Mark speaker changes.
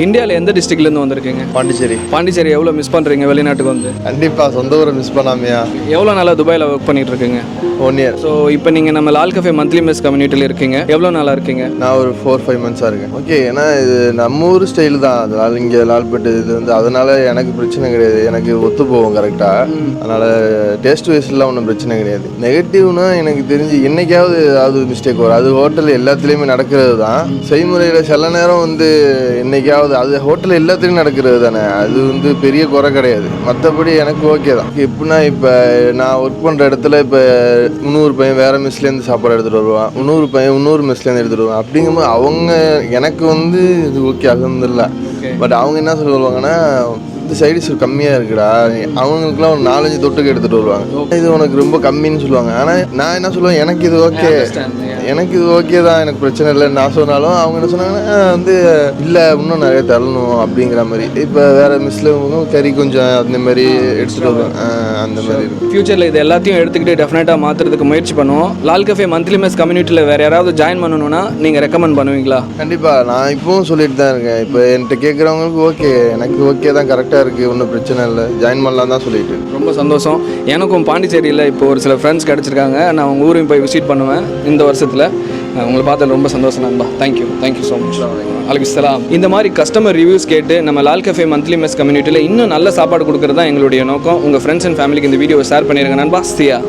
Speaker 1: இந்தியாவில் எந்த டிஸ்ட்ரிக்ட்லேருந்து வந்திருக்கீங்க?
Speaker 2: பாண்டிச்சேரி.
Speaker 1: பாண்டிச்சேரி எவ்வளோ மிஸ் பண்ணுறீங்க வெளிநாட்டுக்கு வந்து?
Speaker 2: கண்டிப்பாக சொந்த ஊரை மிஸ் பண்ணாமையா.
Speaker 1: எவ்வளோ நாளாக துபாயில் ஒர்க் பண்ணிட்டு இருக்கீங்க?
Speaker 2: 1 year.
Speaker 1: ஸோ இப்போ நீங்கள் நம்ம லால் கஃபே மந்த்லி மெஸ் கம்யூனிட்டியில் இருக்கீங்க, எவ்வளோ நாளாக இருக்கீங்க?
Speaker 2: நான் ஒரு 4-5 months இருக்கேன். ஓகே, ஏன்னா இது நம்ம ஊர் ஸ்டைல் தான். அதனால் இங்கே லால்பட்டு இது வந்து அதனால் எனக்கு பிரச்சனை கிடையாது. எனக்கு ஒத்து போகும் கரெக்டாக. அதனால் டேஸ்ட் வைஸ்லாம் ஒன்றும் பிரச்சனை கிடையாது. நெகட்டிவ்னா எனக்கு தெரிஞ்சு என்னைக்காவது ஏதாவது மிஸ்டேக் வரும். அது ஹோட்டல் எல்லாத்துலேயுமே நடக்கிறது தான். செய்முறையில் சில நேரம் வந்து என்னைக்காவது அது ஹோட்டல் எல்லாத்துலேயும் நடக்கிறது தானே. அது வந்து பெரிய குறை கிடையாது. மற்றபடி எனக்கு ஓகே தான். எப்படின்னா இப்போ நான் ஒர்க் பண்ணுற இடத்துல இப்போ 300 பையன் வேறு மெஸ்லேருந்து சாப்பாடு எடுத்துகிட்டு வருவான், 300 பையன் 300 மெஸ்லேருந்து எடுத்துகிட்டு வருவான். அப்படிங்கும்போது அவங்க எனக்கு வந்து இது ஓகே அலமதுல்ல. பட் அவங்க என்ன சொல்லுவாங்கன்னா இந்த சைடிஸ் கம்மியாக இருக்குடா, அவங்களுக்குலாம் ஒரு 4-5 தொட்டுக்கு எடுத்துகிட்டு வருவாங்க. இது உனக்கு ரொம்ப கம்மின்னு சொல்லுவாங்க. ஆனால் நான் என்ன சொல்லுவேன், எனக்கு இது ஓகே, எனக்கு இது ஓகே தான், எனக்கு பிரச்சனை இல்லைன்னு நான் சொன்னாலும் அவங்க என்ன சொன்னாங்கன்னா வந்து இல்லை இன்னும் நிறைய தரணும் அப்படிங்கிற மாதிரி. இப்போ வேறு மிஸ்ல கறி கொஞ்சம் அந்த மாதிரி எடுத்துகிட்டு வருவாங்க. அந்த மாதிரி இருக்கும்.
Speaker 1: ஃபியூச்சரில் இது எல்லாத்தையும் எடுத்துக்கிட்டு டெஃபினட்டாக மாற்றுறதுக்கு முயற்சி பண்ணுவோம். லால் கஃபே மந்த்லி மெஸ் கம்யூனிட்டியில் வேறு யாராவது ஜாயின் பண்ணணும்னா நீங்கள் ரெக்கமெண்ட் பண்ணுவீங்களா?
Speaker 2: கண்டிப்பாக. நான் இப்போவும் சொல்லிட்டு தான் இருக்கேன். இப்போ என்கிட்ட கேட்குறவங்களுக்கு ஓகே, எனக்கு ஓகே தான், கரெக்டாக இருக்குது, ஒன்றும் பிரச்சனை இல்லை, ஜாயின் பண்ணலாம் தான் சொல்லிட்டு.
Speaker 1: ரொம்ப சந்தோஷம். எனக்கும் பாண்டிச்சேரியில் இப்போ ஒரு சில ஃப்ரெண்ட்ஸ் கிடச்சிருக்காங்க. நான் அவங்க ஊரையும் போய் விசிட் பண்ணுவேன் இந்த வருஷத்தில். உங்களை பார்த்தது ரொம்ப சந்தோஷம் நண்பா. Thank you so much. அலைக்குஸ்ஸலாம். இந்த மாதிரி கஸ்டமர் ரிவ்யூஸ் கேட்டு நம்ம லால் கஃபே மந்த்லி மெஸ் கம்யூனிட்டியில் இன்னும் நல்ல சாப்பாடு கொடுக்குறது தான் எங்களுடைய நோக்கம். உங்கள் ஃப்ரெண்ட்ஸ் அண்ட் ஃபேமிலிக்கு இந்த வீடியோவை ஷேர் பண்ணிடுங்க நண்பா. சியா.